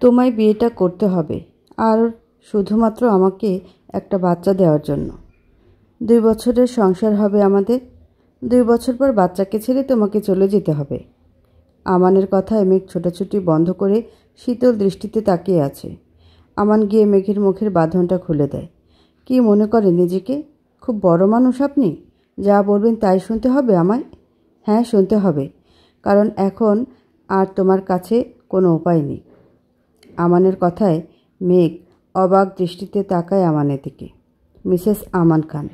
তোমায় বিয়েটা করতে হবে, আর শুধুমাত্র আমাকে একটা বাচ্চা দেওয়ার জন্য। 2 বছরের সংসার হবে আমাদের। 2 বছর পর বাচ্চাকে ছেড়ে তোমাকে চলে যেতে হবে। আমানের কথায় মেঘ ছোটাছুটি বন্ধ করে শীতল দৃষ্টিতে তাকিয়ে আছে। আমান গিয়ে মেঘের মুখের বাঁধনটা খুলে দেয়। কি মনে করে নিজেকে? খুব বড় মানুষ আপনি? যা বলবেন তাই শুনতে হবে আমায়? হ্যাঁ, শুনতে হবে, কারণ এখন আর তোমার কাছে কোনো উপায় নেই। আমানের কথায় মেঘ অবাক দৃষ্টিতে তাকায় আমানের দিকে। মিসেস আমান খান,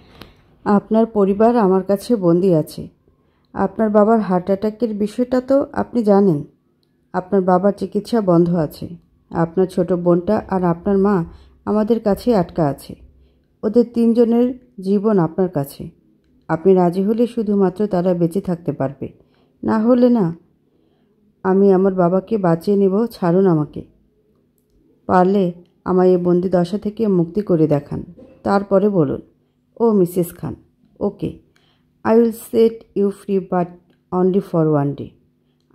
আপনার পরিবার আমার কাছে বন্দী আছে। আপনার বাবার হার্ট অ্যাটাকের বিষয়টা তো আপনি জানেন। আপনার বাবার চিকিৎসা বন্ধ আছে। আপনার ছোট বোনটা আর আপনার মা আমাদের কাছে আটকা আছে। ওদের 3 জনের জীবন আপনার কাছে। আপনি রাজি হলে শুধুমাত্র তারা বেঁচে থাকতে পারবে, না হলে না। আমি আমার বাবাকে বাঁচিয়ে নেব, ছাড়ুন আমাকে। পারলে আমায় এই বন্দি দশা থেকে মুক্তি করে দেখান, তারপরে বলুন। ও Mrs Khan, okay, I will set you free, but only for 1 day.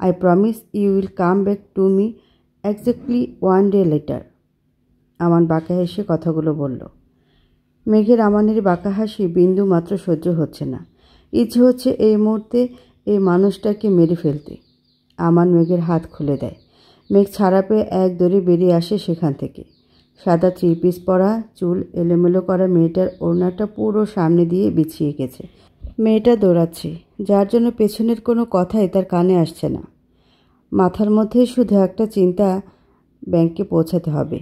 I promise you will come back to me exactly 1 day later. আমান বাঁকা হেসে কথাগুলো বলল। মেঘের আমানের বাঁকা হাসি বিন্দু মাত্র সহ্য হচ্ছে না। ইচ্ছে হচ্ছে এই মুহূর্তে এই মানুষটাকে মেরে ফেলতে। আমান মেঘের হাত খুলে দেয়। মেঘ ছাড়া পেয়ে এক দৌড়ে বেরিয়ে আসে সেখান থেকে। সাদা 3 পিস পরা, চুল এলোমেলো করা মেয়েটার ওড়নাটা পুরো সামনে দিয়ে বিছিয়ে গেছে। মেয়েটা দৌড়াচ্ছে, যার জন্য পেছনের কোনো কথাই তার কানে আসছে না। মাথার মধ্যে শুধু একটা চিন্তা, ব্যাংকে পৌঁছাতে হবে।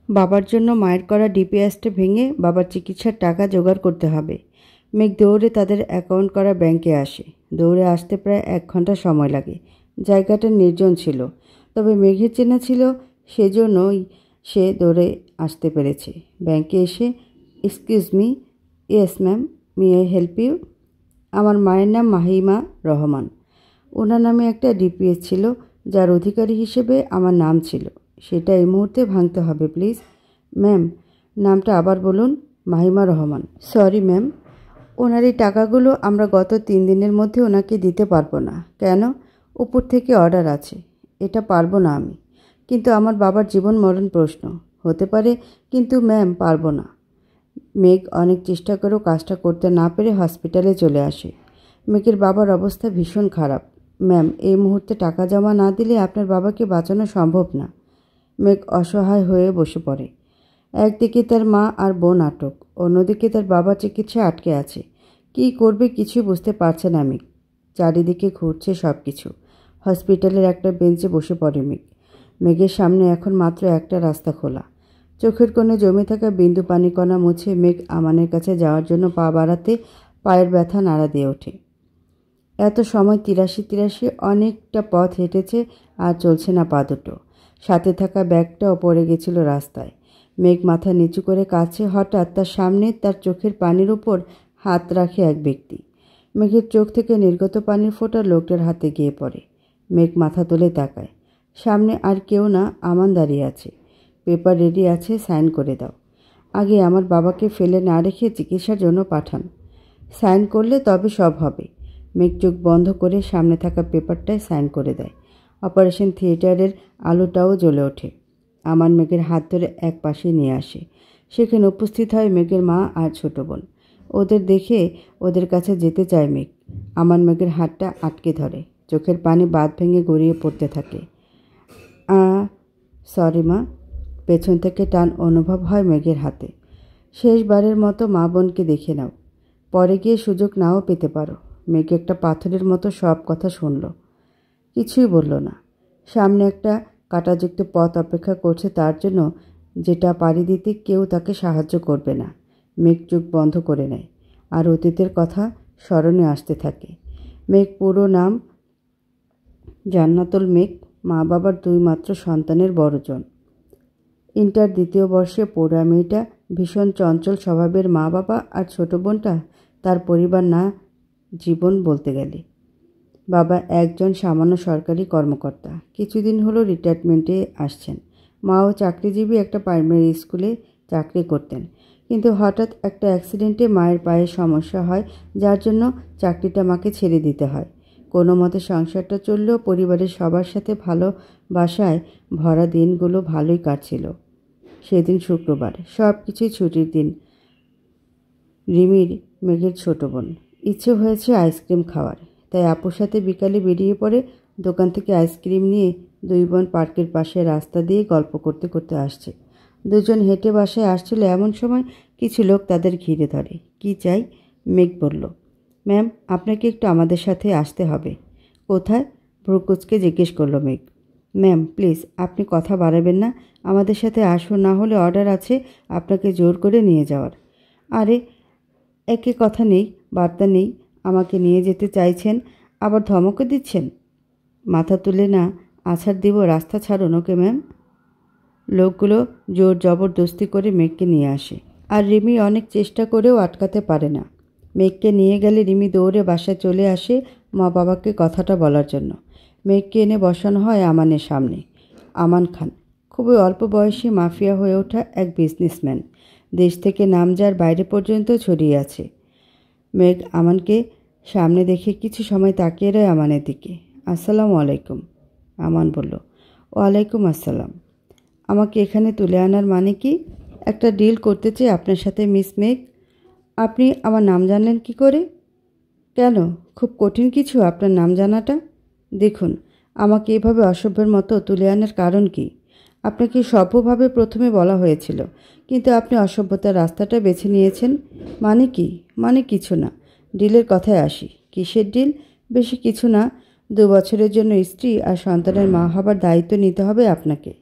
বাবার জন্য মায়ের করা ডিপিএসটা ভেঙে বাবার চিকিৎসার টাকা জোগাড় করতে হবে। মেঘ দৌড়ে তাদের অ্যাকাউন্ট করা ব্যাংকে আসে। দৌড়ে আসতে প্রায় 1 ঘন্টা সময় লাগে। জায়গাটা নির্জন ছিল, তবে মেঘের চেনা ছিল, সেজন্যই সে দৌড়ে আসতে পেরেছে। ব্যাংকে এসে, excuse me. Yes ma'am, may I help you? আমার মায়ের নাম মাহিমা রহমান। ওনার নামে একটা ডিপিএস ছিল, যার অধিকারী হিসেবে আমার নাম ছিল। সেটা এই মুহূর্তে ভাঙতে হবে প্লিজ। ম্যাম, নামটা আবার বলুন। মাহিমা রহমান। সরি ম্যাম, ওনার এই টাকাগুলো আমরা গত 3 দিনের মধ্যে ওনাকে দিতে পারবো না। কেন? উপর থেকে অর্ডার আছে। এটা পারবো না আমি। কিন্তু আমার বাবার জীবন মরণ প্রশ্ন। হতে পারে, কিন্তু ম্যাম পারবো না। মেঘ অনেক চেষ্টা করেও কাজটা করতে না পেরে হসপিটালে চলে আসে। মেঘের বাবার অবস্থা ভীষণ খারাপ। ম্যাম, এই মুহূর্তে টাকা জমা না দিলে আপনার বাবাকে বাঁচানো সম্ভব না। মেঘ অসহায় হয়ে বসে পড়ে। একদিকে তার মা আর বোন আটক, অন্যদিকে তার বাবার চিকিৎসা আটকে আছে। কী করবে কিছুই বুঝতে পারছে না মেঘ। চারিদিকে ঘুরছে সব কিছু। হসপিটালের একটা বেঞ্চে বসে পড়ে মেঘ। মেঘের সামনে এখন মাত্র একটা রাস্তা খোলা। চোখের কোণে জমে থাকা বিন্দু পানিকণা মুছে মেঘ আমানের কাছে যাওয়ার জন্য পা বাড়াতে পায়ের ব্যথা নাড়া দিয়ে ওঠে। এত সময় 83 অনেকটা পথ হেঁটেছে, আর চলছে না পা দুটো। সাথে থাকা ব্যাগটাও পড়ে গেছিল রাস্তায়। মেঘ মাথা নিচু করে কাছে, হঠাৎ তার সামনে তার চোখের পানির উপর হাত রাখে এক ব্যক্তি। মেঘের চোখ থেকে নির্গত পানির ফোঁটা লোকটার হাতে গিয়ে পড়ে। মেঘ মাথা তুলে তাকায়। সামনে আর কেউ না, আমান দাঁড়িয়ে আছে। পেপার রেডি আছে, সাইন করে দাও। আগে আমার বাবাকে ফেলে না রেখে চিকিৎসার জন্য পাঠান। সাইন করলে তবে সব হবে। মেঘ চোখ বন্ধ করে সামনে থাকা পেপারটায় সাইন করে দেয়। অপারেশন থিয়েটারের আলোটাও জ্বলে ওঠে। আমান মেঘের হাত ধরে এক পাশে নিয়ে আসে। সেখানে উপস্থিত হয় মেঘের মা আর ছোট বোন। ওদের দেখে ওদের কাছে যেতে চায় মেঘ। আমান মেঘের হাতটা আটকে ধরে। চোখের পানি বাঁধ ভেঙে গড়িয়ে পড়তে থাকে। সরি মা। পেছন থেকে টান অনুভব হয় মেঘের হাতে। শেষবারের মতো মা বোনকে দেখে নাও, পরে গিয়ে সুযোগ নাও পেতে পারো। মেঘ একটা পাথরের মতো সব কথা শুনল, কিছুই বলল না। সামনে একটা কাঁটাযুক্ত পথ অপেক্ষা করছে তার জন্য, যেটা পাড়ি দিতে কেউ তাকে সাহায্য করবে না। মেঘ চোখ বন্ধ করে নেয়, আর অতীতের কথা স্মরণে আসতে থাকে। মেঘ পুরো নাম জান্নাতুল মেঘ, মা বাবার 2 মাত্র সন্তানের বড়জন। ইন্টার 2য় বর্ষে পড়া মেয়েটা, ভীষণ চঞ্চল স্বভাবের। মা বাবা আর ছোট বোনটা তার পরিবার না, জীবন বলতে গেলে। বাবা একজন সামান্য সরকারি কর্মকর্তা, কিছুদিন হলো রিটায়ারমেন্টে আসছেন। মাও চাকরিজীবী, একটা প্রাইমারি স্কুলে চাকরি করতেন। কিন্তু হঠাৎ একটা অ্যাক্সিডেন্টে মায়ের পায়ে সমস্যা হয়, যার জন্য চাকরিটা মাকে ছেড়ে দিতে হয়। কোনো মতে সংসারটা চললেও পরিবারের সবার সাথে ভালোবাসায় ভরা দিনগুলো ভালোই কাটছিল। সেদিন শুক্রবার, সব কিছুই ছুটির দিন। রিমির মেঘের ছোট বোন। ইচ্ছে হয়েছে আইসক্রিম খাওয়ার, তাই আপুর সাথে বিকালে বেরিয়ে পড়ে দোকান থেকে আইসক্রিম নিয়ে দুই বোন পার্কের পাশে রাস্তা দিয়ে গল্প করতে করতে আসছে। দুজন হেঁটে বাসায় আসছিল এমন সময় কিছু লোক তাদের ঘিরে ধরে। কি চাই? মেঘ বলল, ম্যাম, আপনাকে একটু আমাদের সাথে আসতে হবে। কোথায়? ভ্রুকুচকে জিজ্ঞেস করলো মেঘ। ম্যাম প্লিজ, আপনি কথা বাড়াবেন না, আমাদের সাথে আসুন, না হলে অর্ডার আছে আপনাকে জোর করে নিয়ে যাওয়ার। আরে, একে কথা নেই বার্তা নেই, আমাকে নিয়ে যেতে চাইছেন আবার ধমকে দিচ্ছেন। মাথা তুলে না আছাড় দিব, রাস্তা ছাড়ুন ওকে ম্যাম। লোকগুলো জোর জবরদস্তি করে মেঘকে নিয়ে আসে, আর রিমি অনেক চেষ্টা করেও আটকাতে পারে না। মেঘকে নিয়ে গেলে রিমি দৌড়ে বাসায় চলে আসে মা বাবাকে কথাটা বলার জন্য। মেঘকে এনে বসানো হয় আমানের সামনে। আমান খান খুবই অল্প বয়সী মাফিয়া হয়ে ওঠা এক বিজনেসম্যান, দেশ থেকে নাম যার বাইরে পর্যন্ত ছড়িয়ে আছে। মেঘ আমানকে সামনে দেখে কিছু সময় তাকিয়ে রয় আমানের দিকে। আসসালামু আলাইকুম। আমান বলল, ওয়ালাইকুম আসসালাম। আমাকে এখানে তুলে আনার মানে কি? একটা ডিল করতে চাই আপনার সাথে মিস মেঘ। আপনি আমার নাম জানলেন কি করে? কেন, খুব কঠিন কিছু আপনার নাম জানাটা? দেখুন, আমাকে এভাবে অসভ্যের মতো তুলে আনার কারণ কি? আপনাকে সভ্যভাবে প্রথমে বলা হয়েছিল, কিন্তু আপনি অসভ্যতার রাস্তাটা বেছে নিয়েছেন। মানে কি? মানে কিছু না। ডিলের কথায় আসি। কিসের ডিল? বেশি কিছু না, 2 বছরের জন্য স্ত্রী আর সন্তানের মা হবার দায়িত্ব নিতে হবে আপনাকে।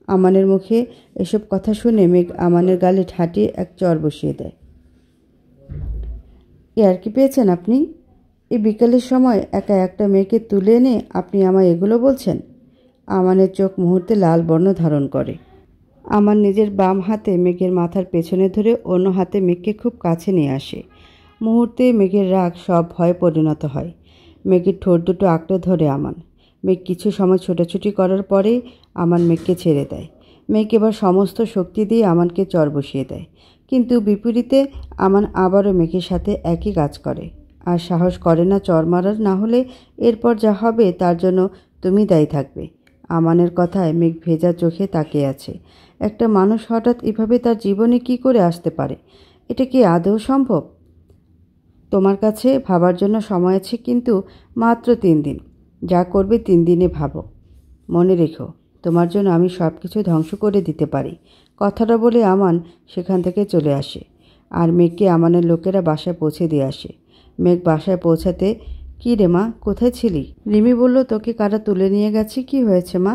আমানের মুখে এসব কথা শুনে মেঘ আমানের গালে ঠাটিয়ে এক চর বসিয়ে দেয়। আর কি পেয়েছেন আপনি? এই বিকালের সময় একা একটা মেয়েকে তুলে এনে আপনি আমায় এগুলো বলছেন? আমানের চোখ মুহূর্তে লাল বর্ণ ধারণ করে। আমার নিজের বাম হাতে মেঘের মাথার পেছনে ধরে অন্য হাতে মেঘকে খুব কাছে নিয়ে আসে। মুহূর্তে মেঘের রাগ সব ভয়ে পরিণত হয়। মেঘের ঠোঁট দুটো আঁকড়ে ধরে আমান। মেঘ কিছু সময় ছোটাছুটি করার পরে আমান মেঘকে ছেড়ে দেয়। মেঘ এবার সমস্ত শক্তি দিয়ে আমানকে চর বসিয়ে দেয়, কিন্তু বিপরীতে আমান আবারও মেঘের সাথে একই কাজ করে। আর সাহস করে না চর মারার, না হলে এরপর যা হবে তার জন্য তুমি দায়ী থাকবে। আমানের কথায় মেঘ ভেজা চোখে তাকিয়ে আছে। একটা মানুষ হঠাৎ এভাবে তার জীবনে কি করে আসতে পারে? এটা কি আদৌ সম্ভব? তোমার কাছে ভাবার জন্য সময় আছে, কিন্তু মাত্র 3 দিন। যা করবে 3 দিনে ভাবো। মনে রেখো, তোমার জন্য আমি সব কিছু ধ্বংস করে দিতে পারি। কথাটা বলে আমান সেখান থেকে চলে আসে, আর মেঘকে আমানের লোকেরা বাসায় পৌঁছে দিয়ে আসে। মেঘ বাসায় পৌঁছাতে, কী রে মা, কোথায় ছিলি? রিমি বলল, তোকে কারা তুলে নিয়ে গেছে? কি হয়েছে মা?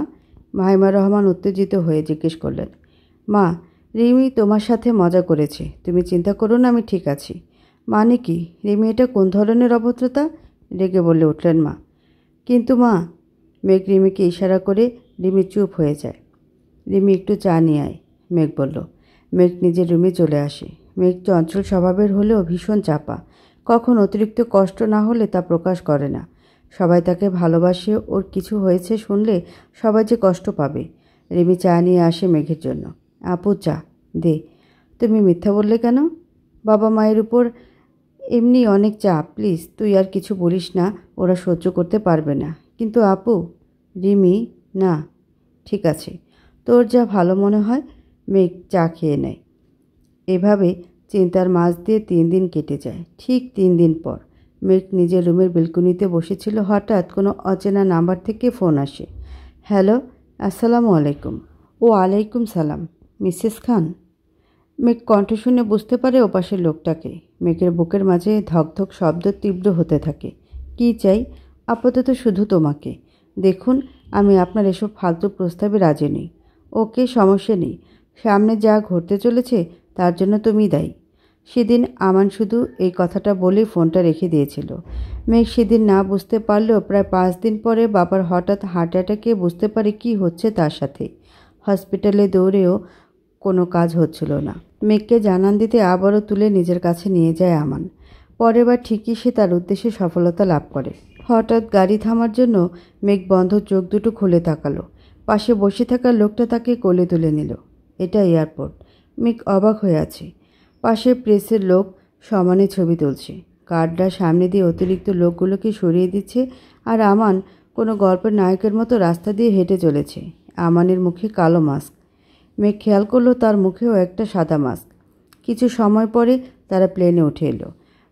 মাহিমা রহমান উত্তেজিত হয়ে জিজ্ঞেস করলেন। মা, রিমি তোমার সাথে মজা করেছে, তুমি চিন্তা করো না, আমি ঠিক আছি। মানে কি? রিমি, এটা কোন ধরনের অভদ্রতা? রেগে বলে উঠলেন মা। কিন্তু মা, মেঘ রিমিকে ইশারা করে রিমি চুপ হয়ে যায়। রিমি, একটু চা নিয়ে আয়, মেঘ বলল। মেঘ নিজের রুমে চলে আসে। মেঘ চঞ্চল স্বভাবের হলেও ভীষণ চাপা। কখন অতিরিক্ত কষ্ট না হলে তা প্রকাশ করে না। সবাই তাকে ভালোবাসে, ওর কিছু হয়েছে শুনলে সবাই যে কষ্ট পাবে। রিমি চা নিয়ে আসে মেঘের জন্য। আপু, চা দে। তুমি মিথ্যা বললে কেন? বাবা মায়ের উপর এমনি অনেক চাপ, প্লিজ তুই আর কিছু বলিস না, ওরা সহ্য করতে পারবে না। কিন্তু আপু। রিমি, না, ঠিক আছে, তোর যা ভালো মনে হয়। মেঘ চা খেয়ে নেয়। এভাবে চিন্তার মাঝ দিয়ে 3 দিন কেটে যায়। ঠিক 3 দিন পর মেঘ নিজের রুমের বেলকনিতে বসেছিল। হঠাৎ কোনো অচেনা নাম্বার থেকে ফোন আসে। হ্যালো, আসসালামু আলাইকুম। ও আলাইকুম সালাম, মিসেস খান। মেঘ কণ্ঠ শুনে বুঝতে পারে ওপাশের লোকটাকে। মেঘের বুকের মাঝে ধকধক শব্দ তীব্র হতে থাকে। কী চাই? আপাতত শুধু তোমাকে। দেখুন, আমি আপনার এসব ফালতু প্রস্তাবে রাজি নেই। ওকে, সমস্যা নেই। সামনে যা ঘটতে চলেছে তার জন্য তুমি দায়ী। সেদিন আমান শুধু এই কথাটা বলেই ফোনটা রেখে দিয়েছিল। মেঘ সেদিন না বুঝতে পারলেও প্রায় 5 দিন পরে বাবার হঠাৎ হার্ট অ্যাটাকে বুঝতে পারে কি হচ্ছে তার সাথে। হসপিটালে দৌড়েও কোনো কাজ হচ্ছিল না। মেঘকে জানান দিতে আবারও তুলে নিজের কাছে নিয়ে যায় আমান। পরের বার ঠিকই সে তার উদ্দেশ্যে সফলতা লাভ করে। হঠাৎ গাড়ি থামার জন্য মেঘ বন্ধ চোখ দুটো খুলে তাকালো। পাশে বসে থাকা লোকটা তাকে কোলে তুলে নিল। এটা এয়ারপোর্ট। মেঘ অবাক হয়ে আছে। পাশে প্রেসের লোক সমানে ছবি তুলছে। কার্ডটা সামনে দিয়ে অতিরিক্ত লোকগুলোকে সরিয়ে দিচ্ছে আর আমান কোনো গল্পের নায়কের মতো রাস্তা দিয়ে হেঁটে চলেছে। আমানের মুখে কালো মাস্ক। মেঘ খেয়াল করলো তার মুখেও একটা সাদা মাস্ক। কিছু সময় পরে তারা প্লেনে উঠে এলো।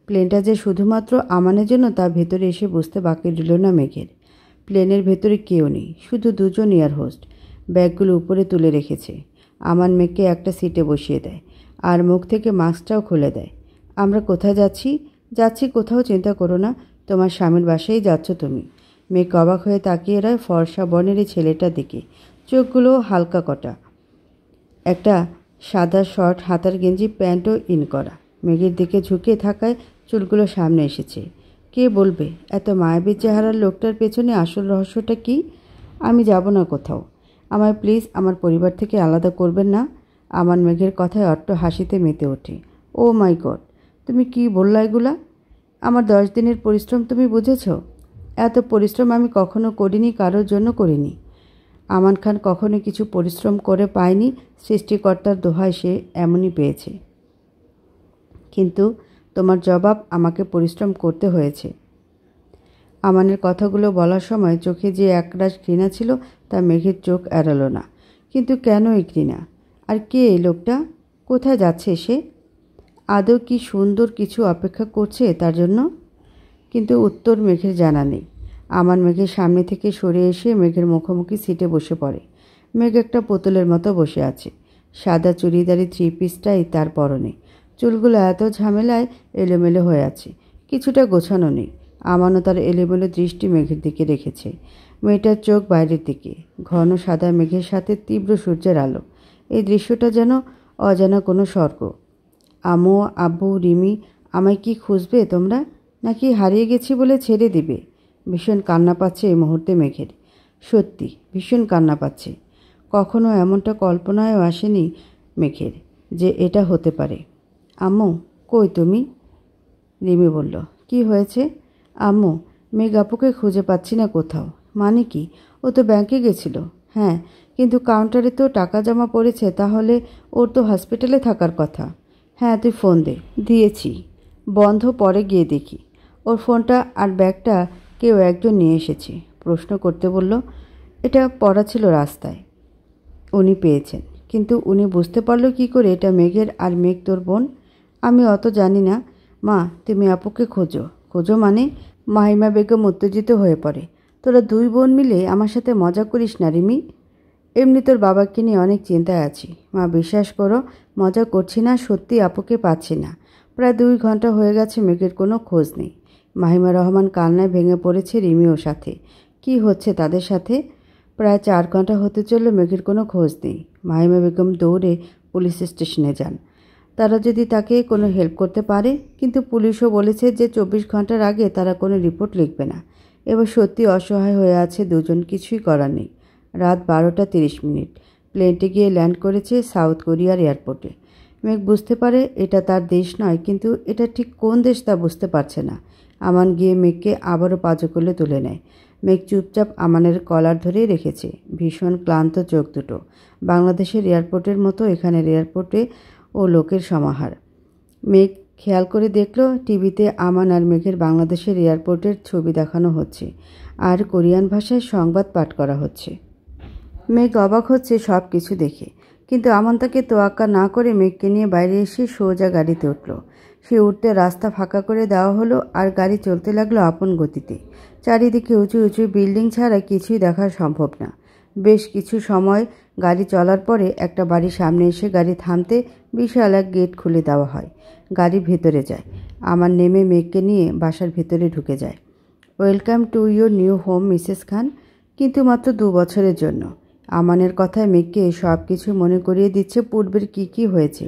প্লেনটা যে শুধুমাত্র আমানের জন্য তা ভেতরে এসে বুঝতে বাকি রইল না মেঘের। প্লেনের ভেতরে কেউ নেই, শুধু দুজন এয়ার হোস্ট ব্যাগগুলো উপরে তুলে রেখেছে। আমান মেঘকে একটা সিটে বসিয়ে দেয় আর মুখ থেকে মাস্কটাও খুলে দেয়। আমরা কোথায় যাচ্ছি? যাচ্ছি কোথাও, চিন্তা করো না, তোমার স্বামীর বাসায় যাচ্ছ তুমি। মেঘ অবাক হয়ে তাকিয়ে রয় ফর্সা বর্ণের এই ছেলেটার দিকে। চোখগুলো হালকা কটা, একটা সাদা শর্ট, হাতার গেঞ্জি, প্যান্টও ইন করা। মেঘের দিকে ঝুঁকে থাকায় চুলগুলো সামনে এসেছে। কে বলবে এত মায়াবী চেহারার লোকটার পেছনে আসল রহস্যটা কি? আমি যাব না কোথাও। আমায় প্লিজ আমার পরিবার থেকে আলাদা করবেন না। আমার মেঘের কথায় অট্ট হাসিতে মেতে ওঠে। ও মাই গড, তুমি কি বললা এগুলা? আমার 10 দিনের পরিশ্রম তুমি বুঝেছ? এত পরিশ্রম আমি কখনো করিনি, কারোর জন্য করিনি। আমান খান কখনো কিছু পরিশ্রম করে পায়নি, সৃষ্টিকর্তার দোহায় সে এমনই পেয়েছে। কিন্তু তোমার জবাব আমাকে পরিশ্রম করতে হয়েছে। আমানের কথাগুলো বলার সময় চোখে যে একরাশ ঘৃণা ছিল তা মেঘের চোখ এড়ালো না। কিন্তু কেন এই ঘৃণা? আর কে এই লোকটা? কোথায় যাচ্ছে সে? আদৌ কি সুন্দর কিছু অপেক্ষা করছে তার জন্য? কিন্তু উত্তর মেঘের জানা নেই। আমান মেঘের সামনে থেকে সরে এসে মেঘের মুখোমুখি সিটে বসে পড়ে। মেঘ একটা পুতুলের মতো বসে আছে। সাদা চুড়িদারি 3 পিসটাই তার পরনে। চুলগুলো এত ঝামেলায় এলোমেলো হয়ে আছে, কিছুটা গোছানো নেই। আমানও তার এলোমেলো দৃষ্টি মেঘের দিকে রেখেছে। মেয়েটার চোখ বাইরের দিকে। ঘন সাদা মেঘের সাথে তীব্র সূর্যের আলো। এই দৃশ্যটা যেন অজানা কোনো স্বর্গ। আম্মু, আব্বু, রিমি, আমায় কি খুঁজবে তোমরা, নাকি হারিয়ে গেছি বলে ছেড়ে দিবে? ভীষণ কান্না পাচ্ছে এই মুহূর্তে মেঘের। সত্যি ভীষণ কান্না পাচ্ছে। কখনো এমনটা কল্পনায়ও আসেনি মেঘের যে এটা হতে পারে। আম্মু, কই তুমি? রিমি বলল। কি হয়েছে? আম্মু, মেঘ আপুকে খুঁজে পাচ্ছি না কোথাও। মানে কি? ও তো ব্যাংকে গেছিল। হ্যাঁ, কিন্তু কাউন্টারে তো টাকা জমা পড়েছে, তাহলে ওর তো হসপিটালে থাকার কথা। হ্যাঁ, তুই ফোন দে। দিয়েছি, বন্ধ, পরে গিয়ে দেখি। ওর ফোনটা আর ব্যাগটা কেউ একজন নিয়ে এসেছে। প্রশ্ন করতে বলল। এটা পড়া ছিল রাস্তায়। উনি পেয়েছেন, কিন্তু উনি বুঝতে পারলো কি করে এটা মেঘের আর মেঘ তোর বোন? আমি অত জানি না। মা, তুমি আপুকে খোঁজো। খোঁজো মানে? মাহিমা বেগম উত্তেজিত হয়ে পড়ে। তোরা 2 বোন মিলে আমার সাথে মজা করিস না রিমি। এমনি তোর বাবাকে নিয়ে অনেক চিন্তায় আছি। মা, বিশ্বাস করো, মজা করছি না, সত্যি আপুকে পাচ্ছি না। প্রায় 2 ঘন্টা হয়ে গেছে, মেঘের কোনো খোঁজ নেই। মাহিমা রহমান কান্নায় ভেঙে পড়েছে রিমিও সাথে। কি হচ্ছে তাদের সাথে? প্রায় 4 ঘন্টা হতে চলল, মেঘের কোনো খোঁজ নেই। মাহিমা বেগম দৌড়ে পুলিশ স্টেশনে যান, তারা যদি তাকে কোনো হেল্প করতে পারে। কিন্তু পুলিশও বলেছে যে 24 ঘন্টার আগে তারা কোনো রিপোর্ট লিখবে না। এবার সত্যি অসহায় হয়ে আছে দুজন, কিছুই করার নেই। রাত 12টা 30 মিনিট। প্লেনটি গিয়ে ল্যান্ড করেছে সাউথ কোরিয়ার এয়ারপোর্টে। মেঘ বুঝতে পারে এটা তার দেশ নয়, কিন্তু এটা ঠিক কোন দেশ তা বুঝতে পারছে না। আমান গিয়ে মেঘকে আবারও পাঁজো করলে তুলে নেয়। মেঘ চুপচাপ আমানের কলার ধরেই রেখেছে, ভীষণ ক্লান্ত চোখ দুটো। বাংলাদেশের এয়ারপোর্টের মতো এখানের এয়ারপোর্টে ও লোকের সমাহার। মেঘ খেয়াল করে দেখল টিভিতে আমান আর মেঘের বাংলাদেশের এয়ারপোর্টের ছবি দেখানো হচ্ছে আর কোরিয়ান ভাষায় সংবাদ পাঠ করা হচ্ছে। মেঘ অবাক হচ্ছে সব কিছু দেখে, কিন্তু আমান তাকে তোয়াক্কা না করে মেঘকে নিয়ে বাইরে এসে সোজা গাড়িতে উঠল। সে উঠতে রাস্তা ফাঁকা করে দেওয়া হলো আর গাড়ি চলতে লাগলো আপন গতিতে। চারিদিকে উঁচু উঁচু বিল্ডিং ছাড়া কিছুই দেখা সম্ভব না। বেশ কিছু সময় গাড়ি চলার পরে একটা বাড়ির সামনে এসে গাড়ি থামতে বিশাল এক গেট খুলে দেওয়া হয়। গাড়ি ভেতরে যায়। আমান নেমে মেঘকে নিয়ে বাসার ভেতরে ঢুকে যায়। Welcome to your new home Mrs Khan. কিন্তু মাত্র 2 বছরের জন্য। আমানের কথায় মেঘকে সব কিছু মনে করিয়ে দিচ্ছে পূর্বের কি হয়েছে।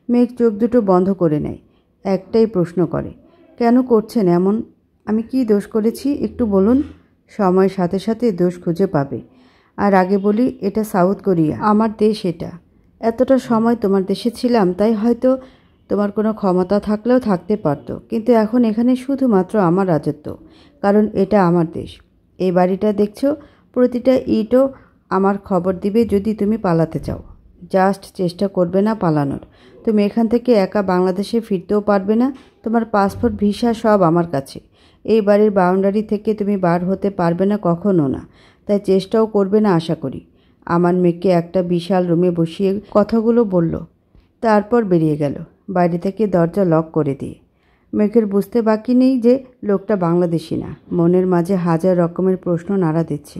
মেঘ চোখ দুটো বন্ধ করে নেয়। একটাই প্রশ্ন করে, কেন করছেন এমন? আমি কি দোষ করেছি একটু বলুন। সময়ের সাথে সাথে দোষ খুঁজে পাবে। আর আগে বলি, এটা সাউথ কোরিয়া, আমার দেশ এটা। এতটা সময় তোমার দেশে ছিলাম, তাই হয়তো তোমার কোনো ক্ষমতা থাকলেও থাকতে পারতো, কিন্তু এখন এখানে শুধুমাত্র আমার রাজত্ব, কারণ এটা আমার দেশ। এই বাড়িটা দেখছো, প্রতিটা ইটও আমার খবর দিবে যদি তুমি পালাতে চাও। জাস্ট চেষ্টা করবে না পালানোর। তুমি এখান থেকে একা বাংলাদেশে ফিরতেও পারবে না, তোমার পাসপোর্ট ভিসা সব আমার কাছে। এই বাড়ির বাউন্ডারি থেকে তুমি বার হতে পারবে না, কখনো না। তাই চেষ্টাও করবে না আশা করি। আমার মেয়েকে একটা বিশাল রুমে বসিয়ে কথাগুলো বলল, তারপর বেরিয়ে গেল, বাইরে থেকে দরজা লক করে দিয়ে। মেঘের বুঝতে বাকি নেই যে লোকটা বাংলাদেশি না। মনের মাঝে হাজার রকমের প্রশ্ন নাড়া দিচ্ছে,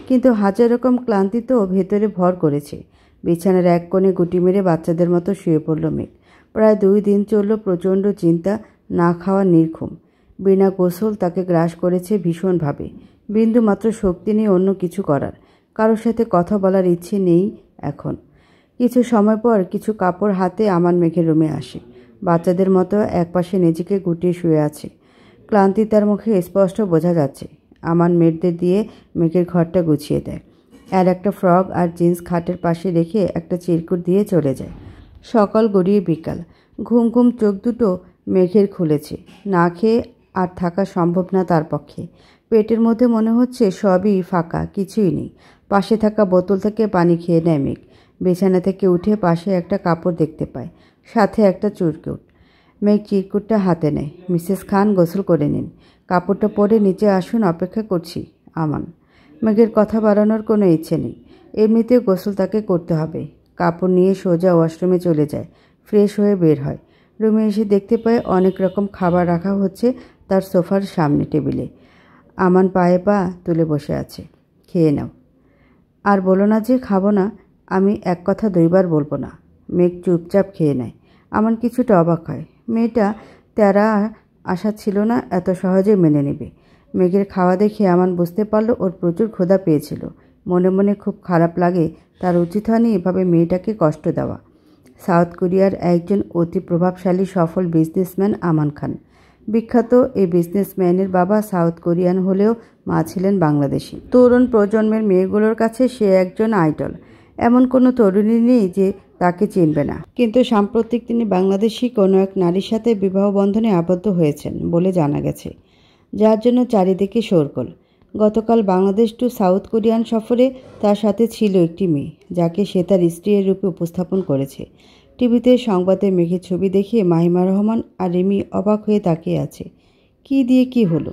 কিন্তু হাজার রকম ক্লান্তি তো ভেতরে ভর করেছে। বিছানার এক কোণে গুটি মেরে বাচ্চাদের মতো শুয়ে পড়ল মেঘ। প্রায় 2 দিন চলল প্রচণ্ড চিন্তা, না খাওয়া, নির্ঘুম। বিনা গোসল তাকে গ্রাস করেছে ভীষণভাবে। বিন্দু মাত্র শক্তি নেই অন্য কিছু করার। কারোর সাথে কথা বলার ইচ্ছে নেই এখন। কিছু সময় পর কিছু কাপড় হাতে আমান মেঘের রুমে আসে। বাচ্চাদের মতো একপাশে নিজেকে গুটিয়ে শুয়ে আছে। ক্লান্তি তার মুখে স্পষ্ট বোঝা যাচ্ছে। আমান মেয়েদের দিয়ে মেঘের ঘরটা গুছিয়ে দেয়। আর একটা ফ্রক আর জিন্স খাটের পাশে রেখে একটা চিরকুট দিয়ে চলে যায়। সকাল গড়িয়ে বিকাল। ঘুম ঘুম চোখ দুটো মেঘের খুলেছে। না খেয়ে আর থাকা সম্ভব না তার পক্ষে। পেটের মধ্যে মনে হচ্ছে সবই ফাঁকা, কিছুই নেই। পাশে থাকা বোতল থেকে পানি খেয়ে নেয় মেঘ। বিছানা থেকে উঠে পাশে একটা কাপড় দেখতে পায়, সাথে একটা চিরকুট। মেঘ চিরকুটটা হাতে নেয়। মিসেস খান গোসল করে নিন, কাপড়টা পরে নিচে আসুন, অপেক্ষা করছি। আমান। মেঘের কথা বাড়ানোর কোনো ইচ্ছে নেই। এমনিতেও গোসল তাকে করতে হবে। কাপড় নিয়ে সোজা ওয়াশরুমে চলে যায়। ফ্রেশ হয়ে বের হয়। রুমে এসে দেখতে পায় অনেক রকম খাবার রাখা হচ্ছে তার সোফার সামনে টেবিলে। আমান পায়ে পা তুলে বসে আছে। খেয়ে নাও। আর বলো না যে খাবো না। আমি এক কথা 2 বার বলবো না। মেঘ চুপচাপ খেয়ে নেয়। আমান কিছুটা অবাক হয়। মেয়েটা তেরা আশা ছিল না এত সহজে মেনে নেবে। মেঘের খাওয়া দেখে আমান বুঝতে পারল ওর প্রচুর ক্ষুধা পেয়েছিল। মনে মনে খুব খারাপ লাগে, তার উচিত হয়নি এভাবে মেয়েটাকে কষ্ট দেওয়া। সাউথ কোরিয়ার একজন অতি প্রভাবশালী সফল বিজনেসম্যান আমান খান। বিখ্যাত এই বিজনেসম্যানের বাবা সাউথ কোরিয়ান হলেও মা ছিলেন বাংলাদেশি। তরুণ প্রজন্মের মেয়েগুলোর কাছে সে একজন আইডল। এমন কোনো তরুণী নেই যে তাকে চিনবে না। কিন্তু সাম্প্রতিক তিনি বাংলাদেশি কোনো এক নারীর সাথে বিবাহ বন্ধনে আবদ্ধ হয়েছেন বলে জানা গেছে, যার জন্য চারিদিকে শোরগোল। গতকাল বাংলাদেশ টু সাউথ কোরিয়ান সফরে তার সাথে ছিল একটি মেয়ে, যাকে সে তার স্ত্রীর রূপে উপস্থাপন করেছে। টিভিতে সংবাদে মেঘের ছবি দেখিয়ে মাহিমা রহমান আর রিমি অবাক হয়ে তাকিয়ে আছে। কি দিয়ে কি হলো?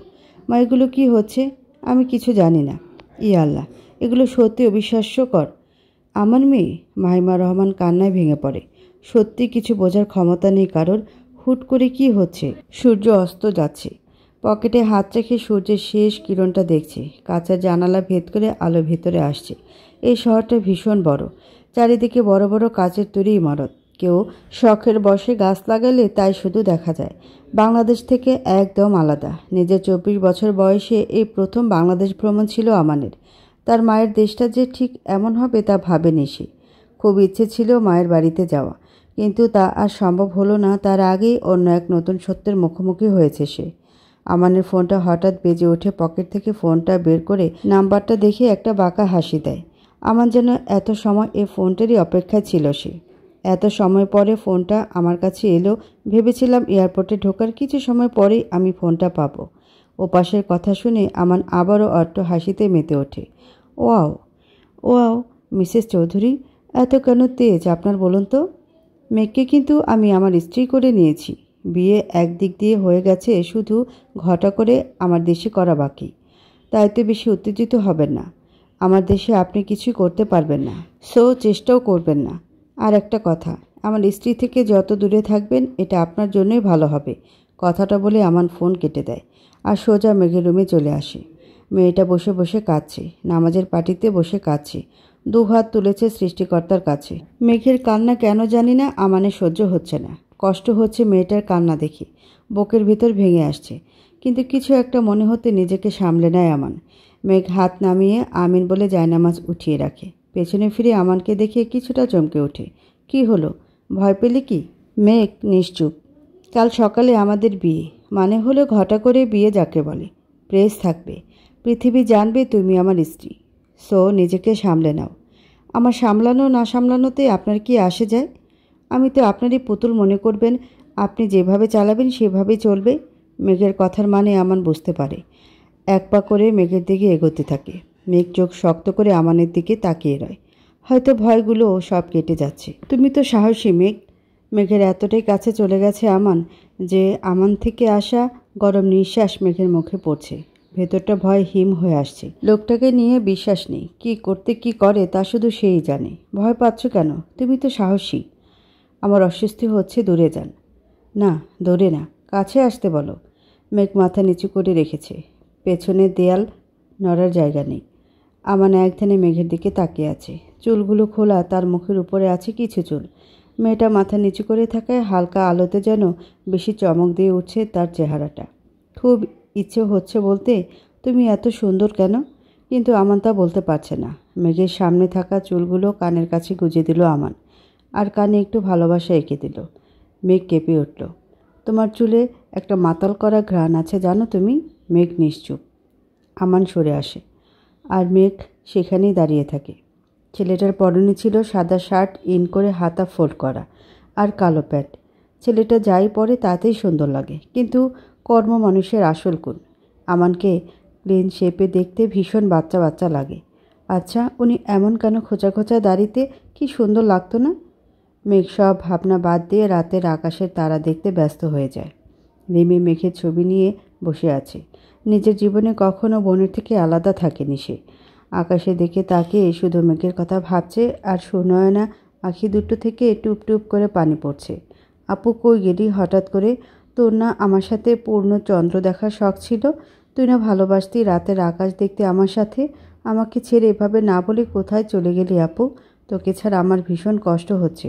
মা, এগুলো কি হচ্ছে? আমি কিছু জানি না। ই আল্লাহ, এগুলো সত্যি অবিশ্বাস্যকর। আমার মেয়ে? মাহিমা রহমান কান্নায় ভেঙে পড়ে। সত্যি কিছু বোঝার ক্ষমতা নেই কারোর। হুট করে কি হচ্ছে? সূর্য অস্ত যাচ্ছে। পকেটে হাত রেখে সূর্যের শেষ কিরণটা দেখছে। কাঁচা জানালা ভেদ করে আলো ভেতরে আসছে। এই শহরটা ভীষণ বড়। চারিদিকে বড় বড় কাচের তৈরি ইমারত। কেউ শখের বশে গাছ লাগালে তাই শুধু দেখা যায়। বাংলাদেশ থেকে একদম আলাদা। নিজের 24 বছর বয়সে এই প্রথম বাংলাদেশ ভ্রমণ ছিল আমানের। তার মায়ের দেশটা যে ঠিক এমন হবে তা ভাবেনি সে। খুব ইচ্ছে ছিল মায়ের বাড়িতে যাওয়া, কিন্তু তা আর সম্ভব হলো না। তার আগেই অন্য এক নতুন সত্যের মুখোমুখি হয়েছে সে। আমানের ফোনটা হঠাৎ বেজে ওঠে। পকেট থেকে ফোনটা বের করে নাম্বারটা দেখে একটা বাঁকা হাসি দেয়। আমান যেন এত সময় এই ফোনটারই অপেক্ষায় ছিল সে। এত সময় পরে ফোনটা আমার কাছে এলো। ভেবেছিলাম এয়ারপোর্টে ঢোকার কিছু সময় পরেই আমি ফোনটা পাবো। ওপাশের কথা শুনে আমান আবারও অট্ট হাসিতে মেতে ওঠে। ওয়াও ওয়াও, মিসেস চৌধুরী, এত কেন তেজ আপনার বলুন তো? মেয়েকে কিন্তু আমি আমার স্ত্রী করে নিয়েছি। বিয়ে একদিক দিয়ে হয়ে গেছে, শুধু ঘটা করে আমার দেশে করা বাকি। তাই তো বেশি উত্তেজিত হবেন না। আমার দেশে আপনি কিছুই করতে পারবেন না, সো চেষ্টাও করবেন না। আর একটা কথা, আমার স্ত্রী থেকে যত দূরে থাকবেন এটা আপনার জন্যই ভালো হবে। কথাটা বলে আমান ফোন কেটে দেয় আর সোজা মেঘের রুমে চলে আসে। মেয়েটা বসে বসে কাঁদছে, নামাজের পাটিতে বসে কাঁদছে। 2 হাত তুলেছে সৃষ্টিকর্তার কাছে। মেঘের কান্না কেন জানি না আমানের সহ্য হচ্ছে না। কষ্ট হচ্ছে মেয়েটার কান্না দেখে। বুকের ভিতর ভেঙে আসছে, কিন্তু কিছু একটা মনে হতে নিজেকে সামলে নেয় আমান। মেঘ হাত নামিয়ে আমিন বলে জায়নামাজ উঠিয়ে রাখে। পেছনে ফিরে আমানকে দেখে কিছুটা চমকে ওঠে। কি হলো, ভয় পেলে কি? মেঘ নিশ্চুপ। কাল সকালে আমাদের বিয়ে, মানে হলো ঘটা করে বিয়ে যাকে বলে। প্রেস থাকবে, পৃথিবী জানবে তুমি আমার স্ত্রী। সো নিজেকে সামলে নাও। আমার সামলানো না সামলানোতে আপনার কি আসে যায়? আমি তো আপনারই পুতুল, মনে করবেন আপনি যেভাবে চালাবেন সেভাবেই চলবে। মেঘের কথার মানে আমান বুঝতে পারে। এক পা করে মেঘের দিকে এগোতে থাকে। মেঘ চোখ শক্ত করে আমানের দিকে তাকিয়ে রয়। হয়তো ভয়গুলো সব কেটে যাচ্ছে। তুমি তো সাহসী মেঘ, মেঘের এতটাই কাছে চলে গেছে আমান যে আমান থেকে আসা গরম নিঃশ্বাস মেঘের মুখে পড়ছে। ভেতরটা ভয় হিম হয়ে আসছে। লোকটাকে নিয়ে বিশ্বাস নেই, কি করতে কি করে তা শুধু সেই জানে। ভয় পাচ্ছ কেন? তুমি তো সাহসী। আমার অস্বস্তি হচ্ছে, দূরে যান। না, দূরে না, কাছে আসতে বলো। মেঘ মাথা নিচু করে রেখেছে। পেছনের দেয়াল নড়ার জায়গা নেই। আমান একধানে মেঘের দিকে তাকিয়ে আছে। চুলগুলো খোলা, তার মুখের উপরে আছে কিছু চুল। মেয়েটা মাথা নিচু করে থাকায় হালকা আলোতে যেন বেশি চমক দিয়ে উঠছে তার চেহারাটা। খুব ইচ্ছে হচ্ছে বলতে, তুমি এত সুন্দর কেন, কিন্তু আমান তা বলতে পারছে না। মেঘের সামনে থাকা চুলগুলো কানের কাছে গুজে দিল আমান, আর কানে একটু ভালোবাসা এঁকে দিল। মেঘ কেঁপে উঠল। তোমার চুলে একটা মাতাল করা ঘ্রাণ আছে জানো তুমি। মেঘ নিশ্চুপ। আমান সরে আসে, আর মেঘ সেখানেই দাঁড়িয়ে থাকে। ছেলেটার পরনে ছিল সাদা শার্ট, ইন করে হাতা ফোল্ড করা, আর কালো প্যান্ট। ছেলেটা যাই পরে তাতেই সুন্দর লাগে, কিন্তু কর্ম মানুষের আসল গুণ। আমানকে ক্লিন শেপে দেখতে ভীষণ বাচ্চা বাচ্চা লাগে। আচ্ছা, উনি এমন কেন খোঁচা খোঁচা দাড়িতে? কি সুন্দর লাগতো না? মেঘ সব ভাবনা বাদ দিয়ে রাতের আকাশের তারা দেখতে ব্যস্ত হয়ে যায়। রিমি মেঘের ছবি নিয়ে বসে আছে। নিজের জীবনে কখনো বোনের থেকে আলাদা থাকেনি সে। আকাশের দিকে তাকিয়ে শুধু মেঘের কথা ভাবছে, আর সুনয়না আঁখি দুটো থেকে টুপ টুপ করে পানি পড়ছে। আপু, কই গেলি হঠাৎ করে? তোর না আমার সাথে পূর্ণ চন্দ্র দেখার শখ ছিল? তুই না ভালোবাসতি রাতের আকাশ দেখতে আমার সাথে? আমাকে ছেড়ে এভাবে না বলে কোথায় চলে গেলি আপু? তোকে ছাড়া আমার ভীষণ কষ্ট হচ্ছে।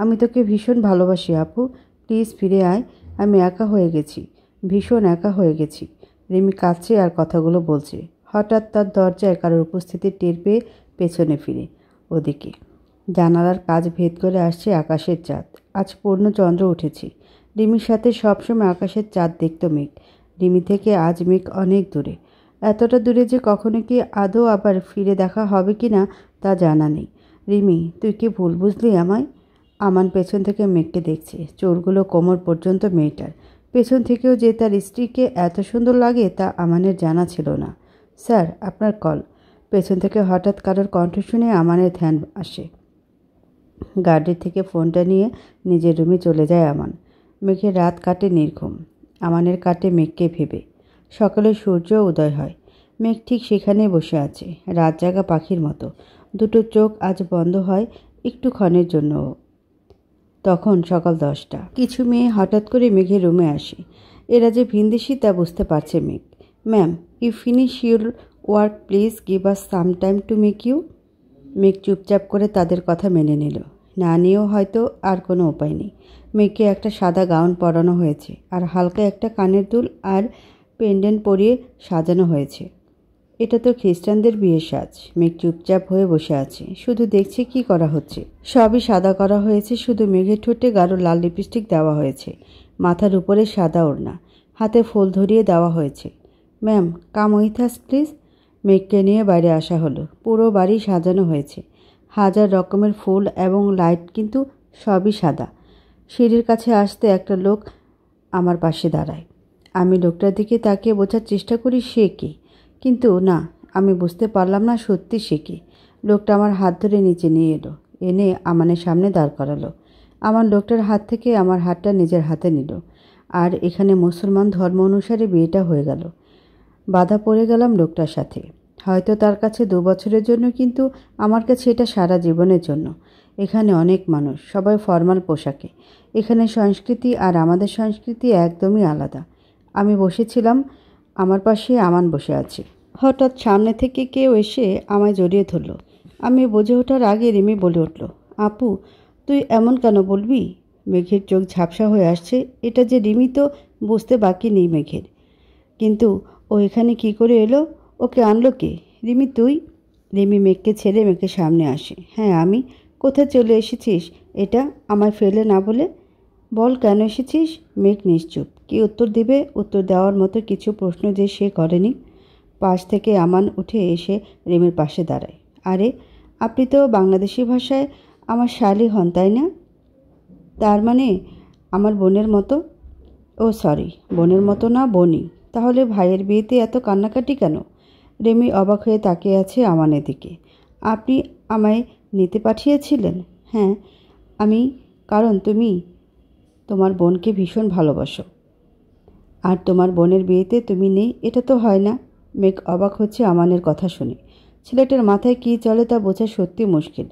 আমি তোকে ভীষণ ভালোবাসি আপু, প্লিজ ফিরে আয়। আমি একা হয়ে গেছি, ভীষণ একা হয়ে গেছি। রিমি কাঁদছে আর কথাগুলো বলছে। হঠাৎ তার দরজায় কারোর উপস্থিতি টের পেয়ে পেছনে ফিরে। ওদিকে জানালার কাজ ভেদ করে আসছে আকাশের চাঁদ। আজ পূর্ণ চন্দ্র উঠেছে। রিমির সাথে সবসময় আকাশের চাঁদ দেখত মেঘ। রিমি থেকে আজ মেঘ অনেক দূরে, এতটা দূরে যে কখনো কি আদৌ আবার ফিরে দেখা হবে কি না তা জানা নেই। রিমি, তুই কি ভুল বুঝলি আমায়? আমান পেছন থেকে মেঘকে দেখছে। চোরগুলো কোমর পর্যন্ত মেয়েটার। পেছন থেকেও যে তার স্ত্রীকে এত সুন্দর লাগে তা আমানের জানা ছিল না। স্যার, আপনার কল। পেছন থেকে হঠাৎ কারোর কণ্ঠ শুনে আমানের ধ্যান আসে। গার্ডের থেকে ফোনটা নিয়ে নিজের রুমে চলে যায় আমান। মেঘের রাত কাটে নির্ঘুম, আমানের কাটে মেঘকে ভেবে। সকালে সূর্য উদয় হয়। মেঘ ঠিক সেখানেই বসে আছে, রাত জাগা পাখির মতো। দুটো চোখ আজ বন্ধ হয় একটু ক্ষণের জন্যও। তখন সকাল 10টা। কিছু মেয়ে হঠাৎ করে মেঘের রুমে আসে। এরা যে ভিনদেশি তা বুঝতে পারছে Megh. Ma'am, you finish your work, please give us some time to make you. Megh চুপচাপ করে তাদের কথা মেনে নিল। না নিয়েও হয়তো আর কোনো উপায় নেই। মেঘকে একটা সাদা গাউন পরানো হয়েছে, আর হালকা একটা কানের দুল আর পেন্ডেন্ট পরিয়ে সাজানো হয়েছে। এটা তো খ্রিস্টানদের বিয়ের সাজ। মেঘ চুপচাপ হয়ে বসে আছে, শুধু দেখছে কি করা হচ্ছে। সবই সাদা করা হয়েছে, শুধু মেঘের ঠোঁটে গাঢ় লাল লিপস্টিক দেওয়া হয়েছে। মাথার উপরে সাদা ওড়না, হাতে ফুল ধরিয়ে দেওয়া হয়েছে। Ma'am, come with us please. মেঘকে নিয়ে বাইরে আসা হলো। পুরো বাড়ি সাজানো হয়েছে, হাজার রকমের ফুল এবং লাইট, কিন্তু সবই সাদা। সিঁড়ির কাছে আসতে একটা লোক আমার পাশে দাঁড়ায়। আমি লোকটার দিকে তাকিয়ে বোঝার চেষ্টা করি সে কে, কিন্তু না, আমি বুঝতে পারলাম না সত্যি সে কে। লোকটা আমার হাত ধরে নিচে নিয়ে এলো, এনে আমানের সামনে দাঁড় করালো। আমার লোকটার হাত থেকে আমার হাতটা নিজের হাতে নিল। আর এখানে মুসলমান ধর্ম অনুসারে বিয়েটা হয়ে গেল। বাধা পড়ে গেলাম লোকটার সাথে। হয়তো তার কাছে 2 বছরের জন্য, কিন্তু আমার কাছে এটা সারা জীবনের জন্য। এখানে অনেক মানুষ, সবাই ফর্মাল পোশাকে। এখানে সংস্কৃতি আর আমাদের সংস্কৃতি একদমই আলাদা। আমি বসেছিলাম, আমার পাশে আমান বসে আছে। হঠাৎ সামনে থেকে কেউ এসে আমায় জড়িয়ে ধরল। আমি বুঝে ওঠার আগে রিমি বলে উঠল, আপু, তুই এমন কেন বলবি? মেঘের চোখ ঝাপসা হয়ে আসছে। এটা যে রিমি তো বুঝতে বাকি নেই মেঘের। কিন্তু ও এখানে কি করে এলো? ওকে আনলো কে? রিমি, তুই? রিমি মেঘকে ছেড়ে মেঘের সামনে আসে। হ্যাঁ, আমি। কোথায় চলে এসেছিস এটা আমায় ফেলে না বলে? বল, কেন এসেছিস? মেঘ নিশ্চুপ। কি উত্তর দিবে? উত্তর দেওয়ার মতো কিছু প্রশ্ন যে সে করেনি। পাশ থেকে আমান উঠে এসে রিমির পাশে দাঁড়ায়। আরে, আপনি তো বাংলাদেশি ভাষায় আমার শালি হন, তাই না? তার মানে আমার বোনের মতো? ও সরি, বোনের মতো না, বনি। তাহলে ভাইয়ের বিয়েতে এত কান্নাকাটি কেন? রেমি অবাক হয়ে তাকিয়ে আছে আমানের দিকে। আপনি আমায় নিতে পাঠিয়েছিলেন? হ্যাঁ, আমি। কারণ তুমি তোমার বোনকে ভীষণ ভালোবাসো। আর তোমার বোনের বিয়েতে তুমি নেই, এটা তো হয় না। মেঘ অবাক হচ্ছে আমানের কথা শুনে। ছেলেটার মাথায় কী চলে তা বোঝা সত্যি মুশকিল।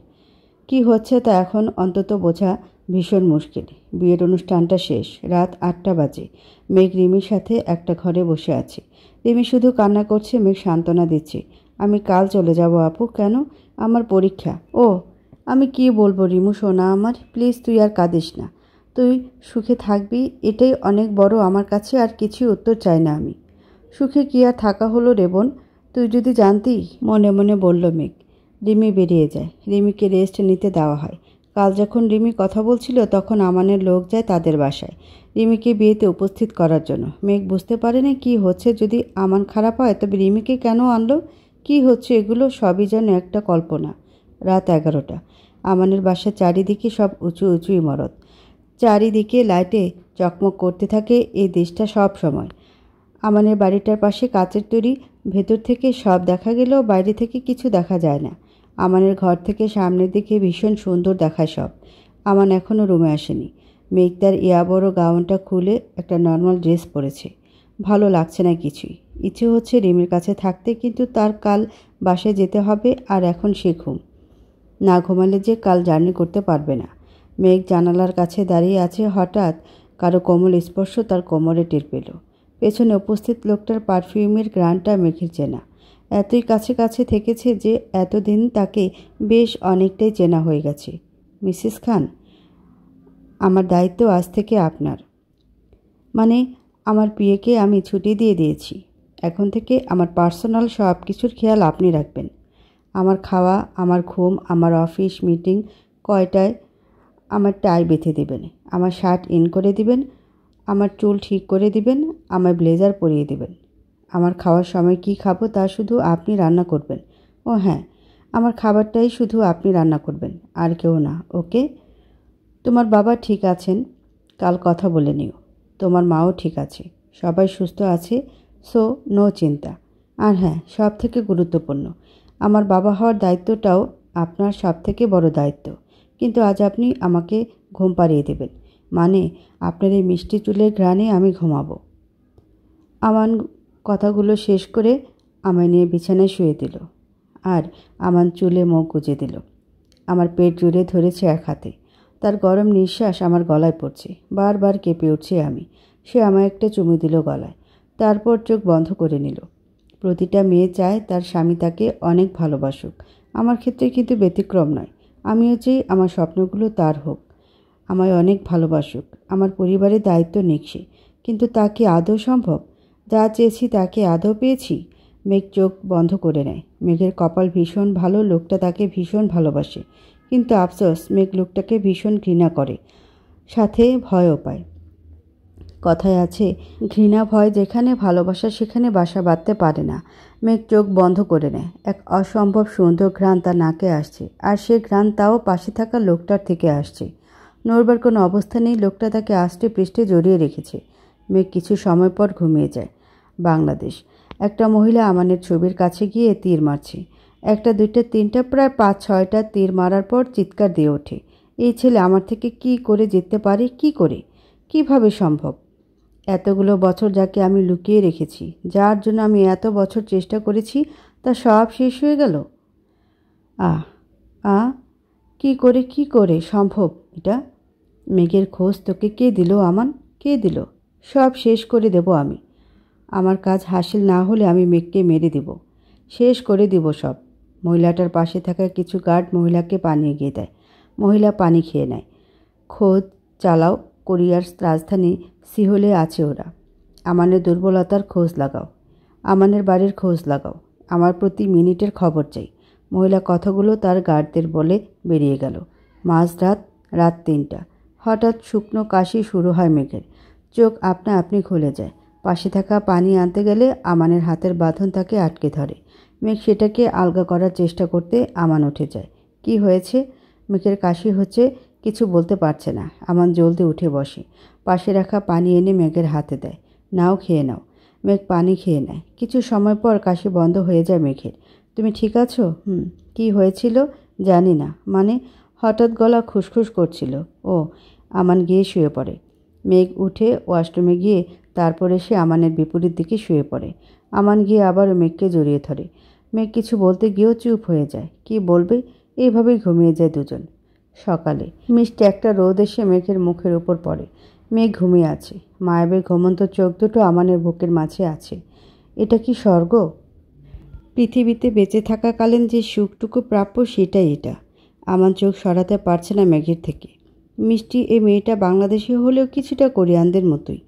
কি হচ্ছে তা এখন অন্তত বোঝা ভীষণ মুশকিল। বিয়ের অনুষ্ঠানটা শেষ, রাত 8টা বাজে। মেঘ রিমির সাথে একটা ঘরে বসে আছে। রিমি শুধু কান্না করছে, মেঘ সান্ত্বনা দিচ্ছে। আমি কাল চলে যাব আপু। কেন? আমার পরীক্ষা। ও, আমি কি বলবো রিমু সোনা আমার, প্লিজ তুই আর কাঁদিস না। তুই সুখে থাকবি, এটাই অনেক বড় আমার কাছে, আর কিছুই উত্তর চাই না আমি। সুখে কি আর থাকা হলো রে বোন, তুই যদি জানতি, মনে মনে বলল মেঘ। রিমি বেরিয়ে যায়। রিমিকে রেস্ট নিতে দেওয়া হয়। কাল যখন রিমি কথা বলছিল তখন আমানের লোক যায় তাদের বাসায় রিমিকে বিয়েতে উপস্থিত করার জন্য। মেঘ বুঝতে পারেনি কি হচ্ছে। যদি আমান খারাপ হয় তবে রিমিকে কেন আনলো? কি হচ্ছে এগুলো? সবই যেন একটা কল্পনা। রাত 11টা। আমানের বাসার চারিদিকে সব উঁচু উঁচু ইমারত। চারিদিকে লাইটে চকমক করতে থাকে এই দেশটা সব সময়। আমানের বাড়িটার পাশে কাচের তৈরি। ভেতর থেকে সব দেখা গেলেও বাইরে থেকে কিছু দেখা যায় না। আমানের ঘর থেকে সামনের দিকে ভীষণ সুন্দর দেখায় সব। আমান এখনও রুমে আসেনি। মেঘ তার বড় গাউনটা খুলে একটা নর্মাল ড্রেস পরেছে। ভালো লাগছে না কিছুই। ইচ্ছে হচ্ছে রিমির কাছে থাকতে, কিন্তু তার কাল বাসায় যেতে হবে, আর এখন সে ঘুম না ঘুমালে যে কাল জার্নি করতে পারবে না। মেঘ জানালার কাছে দাঁড়িয়ে আছে। হঠাৎ কারো কোমল স্পর্শ তার কোমরে টের পেল। পেছনে উপস্থিত লোকটার পারফিউমের ঘ্রাণটা মেঘের চেনা। এতই কাছে কাছে থেকেছে যে এতদিন তাকে বেশ অনেকটাই চেনা হয়ে গেছে। মিসেস খান, আমার দায়িত্ব আজ থেকে আপনার। মানে, আমার বিয়েকে আমি ছুটি দিয়ে দিয়েছি। এখন থেকে আমার পার্সোনাল সব কিছুর খেয়াল আপনি রাখবেন। আমার খাওয়া, আমার ঘুম, আমার অফিস মিটিং কয়টায়, আমার টাই বেঁধে দেবেন, আমার শার্ট ইন করে দিবেন, আমার চুল ঠিক করে দিবেন, আমার ব্লেজার পরিয়ে দিবেন। আমার খাওয়ার সময় কি খাবো তা শুধু আপনি রান্না করবেন। ও হ্যাঁ, আমার খাবারটাই শুধু আপনি রান্না করবেন, আর কেউ না, ওকে? তোমার বাবা ঠিক আছেন, কাল কথা বলে নিও। তোমার মাও ঠিক আছে, সবাই সুস্থ আছে, সো নো চিন্তা। আর হ্যাঁ, সব থেকে গুরুত্বপূর্ণ, আমার বাবা হওয়ার দায়িত্বটাও আপনার সব থেকে বড় দায়িত্ব। কিন্তু আজ আপনি আমাকে ঘুম পাড়িয়ে দেবেন। মানে, আপনার এই মিষ্টি চুলের ঘ্রাণে আমি ঘুমাবো। আমান কথাগুলো শেষ করে আমায় নিয়ে বিছানায় শুয়ে দিল, আর আমান চুলে মুখ গুজে দিল। আমার পেট জুড়ে ধরেছে এক হাতে। তার গরম নিঃশ্বাস আমার গলায় পড়ছে। বারবার কেঁপে উঠছি আমি। সে আমায় একটা চুমু দিল গলায়, তারপর চোখ বন্ধ করে নিল। প্রতিটা মেয়ে চায় তার স্বামী তাকে অনেক ভালোবাসুক। আমার ক্ষেত্রে কিন্তু ব্যতিক্রম নয়। আমিও চাই আমার স্বপ্নগুলো তার হোক, আমায় অনেক ভালোবাসুক, আমার পরিবারের দায়িত্ব নিক সে। কিন্তু তা কি আদৌ সম্ভব? যা চেয়েছি তাকে আদৌ পেয়েছি? মেঘ চোখ বন্ধ করে নেয়। মেঘের কপাল ভীষণ ভালো, লোকটা তাকে ভীষণ ভালোবাসে। কিন্তু আফসোস, মেঘ লোকটাকে ভীষণ ঘৃণা করে, সাথে ভয়ও পায়। কথায় আছে, ঘৃণা ভয় যেখানে, ভালোবাসা সেখানে বাসা বাঁধতে পারে না। মেঘ চোখ বন্ধ করে নেয়। এক অসম্ভব সুন্দর ঘ্রাণ তার নাকে আসছে, আর সে ঘ্রাণ তাও পাশে থাকা লোকটার থেকে আসছে। নড়বার কোনো অবস্থা নেই। লোকটা তাকে আষ্টে পৃষ্ঠে জড়িয়ে রেখেছে। মেঘ কিছু সময় পর ঘুমিয়ে যায়। বাংলাদেশ। একটা মহিলা আমানের ছবির কাছে গিয়ে তীর মারছে। একটা, দুইটা, তিনটা, প্রায় 5-6টা তীর মারার পর চিৎকার দিয়ে ওঠে, এই ছেলে আমার থেকে কি করে জিততে পারে? কি করে? কিভাবে সম্ভব? এতগুলো বছর যাকে আমি লুকিয়ে রেখেছি, যার জন্য আমি এত বছর চেষ্টা করেছি, তা সব শেষ হয়ে গেল। আহ আ কি করে সম্ভব এটা? মেঘের খোঁজ তোকে কে দিল আমান? কে দিল? সব শেষ করে দেব আমি। আমার কাজ হাসিল না হলে আমি মেঘকে মেরে দেব, শেষ করে দিব সব। মহিলাটার পাশে থাকা কিছু গার্ড মহিলাকে পানি এগিয়ে দেয়। মহিলা পানি খেয়ে নেয়। খোঁজ চালাও, কোরিয়ার রাজধানী সিওলে আছে ওরা। আমানের দুর্বলতার খোঁজ লাগাও, আমানের বাড়ির খোঁজ লাগাও, আমার প্রতি মিনিটের খবর চাই। মহিলা কথাগুলো তার গার্ডদের বলে বেরিয়ে গেল। মাঝরাত, রাত 3টা। হঠাৎ শুকনো কাশি শুরু হয় মেঘের। চোখ আপনা আপনি খুলে যায়। পাশে থাকা পানি আনতে গেলে আমানের হাতের বাঁধন তাকে আটকে ধরে। মেঘ সেটাকে আলগা করার চেষ্টা করতে আমান উঠে যায়। কি হয়েছে? মেঘের কাশি হচ্ছে, কিছু বলতে পারছে না। আমান জলদি উঠে বসে, পাশে রাখা পানি এনে মেঘের হাতে দেয়। নাও, খেয়ে নাও। মেঘ পানি খেয়ে নেয়। কিছু সময় পর কাশি বন্ধ হয়ে যায় মেঘের। তুমি ঠিক আছো? কি হয়েছিল? জানি না। মানে, হঠাৎ গলা খুসখুস করছিল। ও, আমান গিয়ে শুয়ে পড়ে। মেঘ উঠে ওয়াশরুমে গিয়ে তারপর এসে আমানের বিপরীত দিকে শুয়ে পড়ে। আমান গিয়ে আবারও মেঘকে জড়িয়ে ধরে। মেঘ কিছু বলতে গিয়েও চুপ হয়ে যায়। কি বলবে, এইভাবেই ঘুমিয়ে যায় দুজন। সকালে মিষ্টি একটা রোদ এসে মেঘের মুখের উপর পড়ে। মেঘ ঘুমিয়ে আছে। মায়াবী ঘুমন্ত চোখ দুটো আমানের বুকের মাঝে আছে। এটা কি স্বর্গ? পৃথিবীতে বেঁচে থাকাকালীন যে সুখটুকু প্রাপ্য সেটাই এটা। আমান চোখ সরাতে পারছে না মেঘের থেকে। মিষ্টি এই মেয়েটা বাংলাদেশি হলেও কিছুটা কোরিয়ানদের মতোই।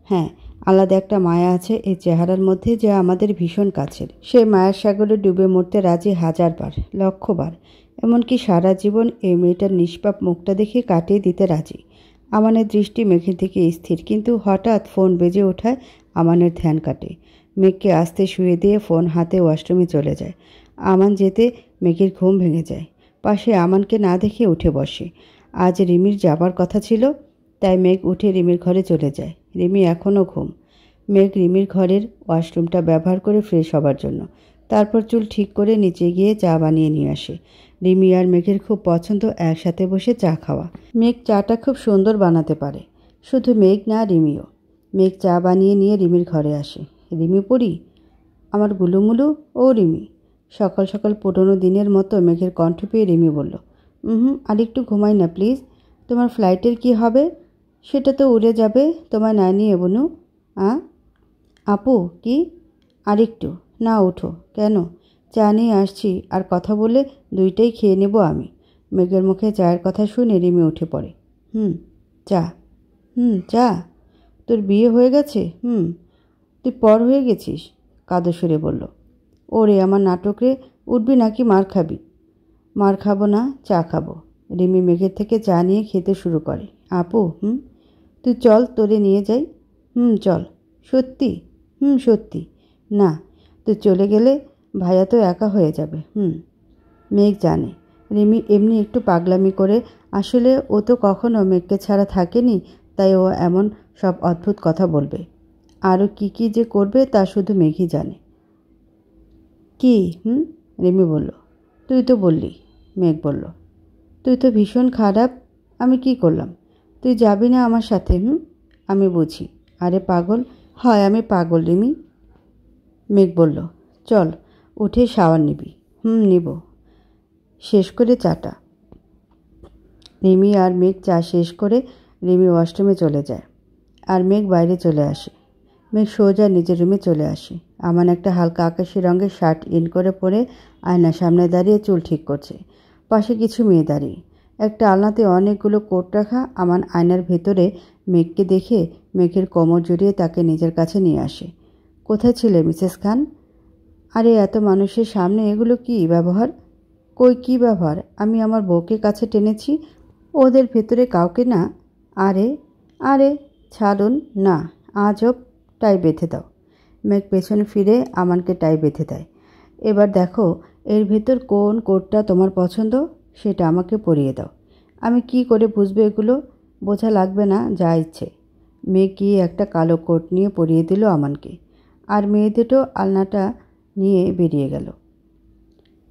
হ্যাঁ, আলাদা একটা মায়া আছে এই চেহারার মধ্যে, যা আমাদের ভীষণ কাছের। সে মায়ার সাগরে ডুবে মরতে রাজি 1000 বার, লক্ষবার। এমনকি সারা জীবন এই মেয়েটার নিষ্পাপ মুখটা দেখে কাটিয়ে দিতে রাজি। আমানের দৃষ্টি মেঘের দিকে স্থির, কিন্তু হঠাৎ ফোন বেজে ওঠায় আমানের ধ্যান কাটে। মেঘকে আস্তে শুয়ে দিয়ে ফোন হাতে ওয়াশরুমে চলে যায়। আমান যেতে মেঘের ঘুম ভেঙে যায়। পাশে আমানকে না দেখে উঠে বসে। আজ রিমির যাবার কথা ছিল, তাই মেঘ উঠে রিমির ঘরে চলে যায়। রিমি এখনও ঘুম। মেঘ রিমির ঘরের ওয়াশরুমটা ব্যবহার করে ফ্রেশ হবার জন্য, তারপর চুল ঠিক করে নিচে গিয়ে চা বানিয়ে নিয়ে আসে। রিমি আর মেঘের খুব পছন্দ একসাথে বসে চা খাওয়া। মেঘ চাটা খুব সুন্দর বানাতে পারে। শুধু মেঘ না, রিমিও। মেঘ চা বানিয়ে নিয়ে রিমির ঘরে আসে। রিমি পড়ি, আমার গুলুমুলু। ও রিমি। সকাল সকাল পুরনো দিনের মতো মেঘের কণ্ঠ পেয়ে রিমি বলল, আরেকটু ঘুমাই না প্লিজ। তোমার ফ্লাইটের কি হবে? সেটা তো উড়ে যাবে তোমায় না নিয়ে বনু। আপু কি? আরেকটু না, ওঠো। কেন? চা নিয়ে আসছি, আর কথা বলে দুইটাই খেয়ে নেব আমি। মেঘের মুখে চায়ের কথা শুনে রিমি উঠে পড়ে। চা? চা? তোর বিয়ে হয়ে গেছে? তুই পর হয়ে গেছিস? কাদো সুরে বলল। ওরে আমার নাটকে উঠবি নাকি মার খাবি? মার খাবো না, চা খাবো। রিমি মেঘের থেকে চা নিয়ে খেতে শুরু করে। আপু তুই চল, তোরে নিয়ে যাই। চল। সত্যি? সত্যি। না, তুই চলে গেলে ভাইয়া তো একা হয়ে যাবে। মেঘ জানে রিমি এমনি একটু পাগলামি করে, আসলে ও তো কখনো মেঘকে ছাড়া থাকেনি, তাই ও এমন সব অদ্ভুত কথা বলবে। আরও কি যে করবে তা শুধু মেঘই জানে। কি? রিমি বলল। তুই তো বললি। মেঘ বলল, তুই তো ভীষণ খারাপ। আমি কি করলাম? তুই যাবি না আমার সাথে? আমি বুঝি। আরে পাগল হয়, আমি পাগল রিমি। মেঘ বলল, চল উঠে শাওয়ার নিবি। নিব। শেষ করে চাটা। রিমি আর মেঘ চা শেষ করে রিমি ওয়াশরুমে চলে যায়, আর মেঘ বাইরে চলে আসে। মেঘ সোজা নিজের রুমে চলে আসে। আমান একটা হালকা আকাশি রঙের শার্ট ইন করে পরে আয়নার সামনে দাঁড়িয়ে চুল ঠিক করছে। পাশে কিছু মেয়ে দাঁড়িয়ে। একটা আলনাতে অনেকগুলো কোট রাখা। আমান আয়নার ভেতরে মেঘকে দেখে মেঘের কোমর জড়িয়ে তাকে নিজের কাছে নিয়ে আসে। কোথায় ছিলে মিসেস খান? আরে এত মানুষের সামনে এগুলো কি ব্যবহার? কই কি ব্যবহার? আমি আমার বউকে কাছে টেনেছি, ওদের ভেতরে কাউকে না। আরে আরে ছাড়ুন না, আজব। টাই বেঁধে দাও। মেঘ পেছনে ফিরে আমানকে টাই বেঁধে দেয়। এবার দেখো এর ভেতর কোন কোটটা তোমার পছন্দ, সেটা আমাকে পরিয়ে দাও। আমি কি করে বুঝবো এগুলো? বোঝা লাগবে না, যা ইচ্ছে। মেঘ গিয়ে একটা কালো কোট নিয়ে পরিয়ে দিল আমানকে, আর মেয়ে দুটো আলনাটা নিয়ে বেরিয়ে গেল।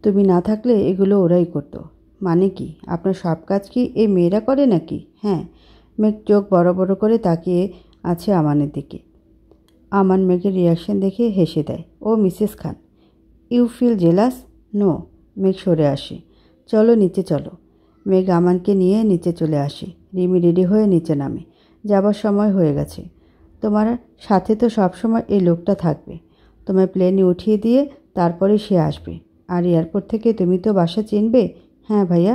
তুমি না থাকলে এগুলো ওরাই করতো। মানে কি, আপনার সব কাজ কি এই মেয়েরা করে নাকি? হ্যাঁ। মেঘ চোখ বড় বড় করে তাকিয়ে আছে আমানের দিকে। আমান মেঘের রিয়াকশন দেখে হেসে দেয়। ও Mrs Khan, you feel jealous? No. মেঘ সরে আসে। চলো নিচে চলো। মেঘ আমানকে নিয়ে নিচে চলে আসে। রিমি রেডি হয়ে নিচে নামে। যাবার সময় হয়ে গেছে। তোমার সাথে তো সবসময় এই লোকটা থাকবে। তোমায় প্লেনে উঠিয়ে দিয়ে তারপরে সে আসবে। আর এয়ারপোর্ট থেকে তুমি তো বাসা চিনবে। হ্যাঁ ভাইয়া।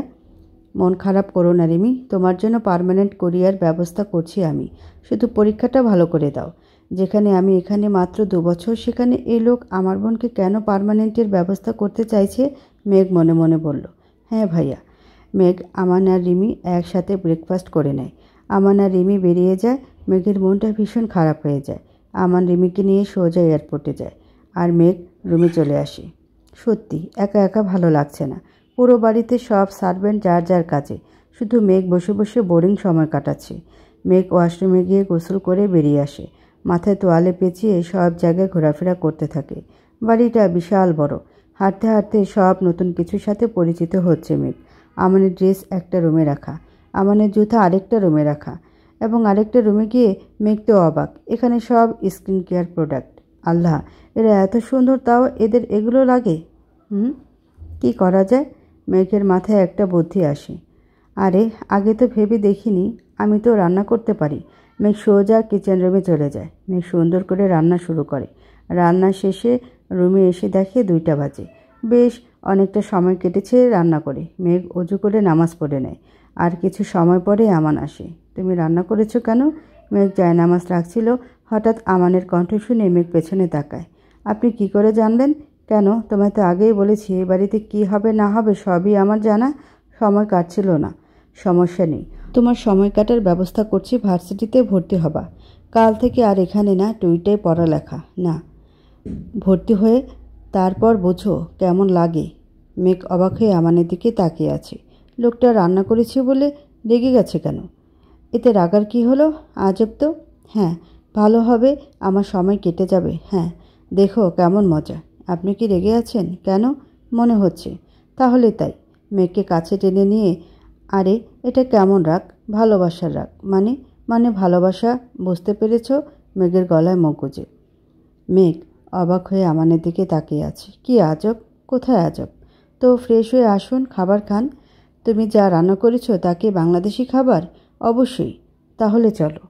মন খারাপ করো না রিমি, তোমার জন্য পার্মানেন্ট কোরিয়ার ব্যবস্থা করছি আমি। শুধু পরীক্ষাটা ভালো করে দাও। যেখানে আমি এখানে মাত্র 2 বছর, সেখানে এই লোক আমার বোনকে কেন পার্মানেন্টের ব্যবস্থা করতে চাইছে? মেঘ মনে মনে বলল। হ্যাঁ ভাইয়া। মেঘ, আমান আর রিমি একসাথে ব্রেকফাস্ট করে নেয়। আমান আর রিমি বেরিয়ে যায়। মেঘের মনটা ভীষণ খারাপ হয়ে যায়। আমান রিমিকে নিয়ে সোজা এয়ারপোর্টে যায়, আর মেঘ রুমে চলে আসে। সত্যি একা একা ভালো লাগছে না। পুরো বাড়িতে সব সার্ভেন্ট যার যার কাজে, শুধু মেঘ বসে বসে বোরিং সময় কাটাচ্ছে। মেঘ ওয়াশরুমে গিয়ে গোসল করে বেরিয়ে আসে। মাথায় তোয়ালে পেঁচিয়ে সব জায়গায় ঘোরাফেরা করতে থাকে। বাড়িটা বিশাল বড়। হাঁটতে হাঁটতে সব নতুন কিছুর সাথে পরিচিত হচ্ছে মেঘ। আমানের ড্রেস একটা রুমে রাখা, আমানের জুতা আরেকটা রুমে রাখা। এবং আরেকটা রুমে গিয়ে মেঘ তো অবাক, এখানে সব স্কিন কেয়ার প্রোডাক্ট। আল্লাহ, এরা এত সুন্দর, তাও এদের এগুলো লাগে। কি করা যায়? মেঘের মাথায় একটা বুদ্ধি আসে। আরে, আগে তো ভেবে দেখিনি, আমি তো রান্না করতে পারি। মেঘ সোজা কিচেন রুমে চলে যায়। মেঘ সুন্দর করে রান্না শুরু করে। রান্না শেষে রুমে এসে দেখে 2টা বাজে। বেশ অনেকটা সময় কেটেছে রান্না করে। মেঘ অজু করে নামাজ পড়ে নেয়। আর কিছু সময় পরে আমান আসে। তুমি রান্না করেছো কেন? মেঘ যায় নামাজ রাখছিল। হঠাৎ আমানের কণ্ঠ শুনে মেঘ পেছনে তাকায়। আপনি কি করে জানলেন? কেন, তোমায় তো আগেই বলেছি এই বাড়িতে কী হবে না হবে সবই আমার জানা। সময় কাটছিল না। সমস্যা নেই, তোমার সময় কাটার ব্যবস্থা করছি। ভার্সিটিতে ভর্তি হবা। কাল থেকে আর এখানে না, টুইটাই পড়ালেখা না। ভর্তি হয়ে তারপর বোঝো কেমন লাগে। মেঘ অবাক হয়ে আমানের দিকে তাকিয়ে আছে। লোকটা রান্না করেছি বলে রেগে গেছে কেন? এতে রাগার কি হলো? আজব তো। হ্যাঁ, ভালো হবে, আমার সময় কেটে যাবে। হ্যাঁ, দেখো কেমন মজা। আপনি কি রেগে আছেন? কেন? মনে হচ্ছে। তাহলে তাই। মেঘকে কাছে টেনে নিয়ে, আরে এটা কেমন রাগ? ভালোবাসার রাগ। মানে ভালোবাসা, বুঝতে পেরেছ? মেঘের গলায় মুখ গুজে। মেঘ অবাক হয়ে আমানের দিকে তাকিয়ে আছে। কি আজব? কোথায় আজব? তো ফ্রেশ হয়ে আসুন, খাবার খান। তুমি যা রান্না করেছো তা কি বাংলাদেশি খাবার? অবশ্যই। তাহলে চলো।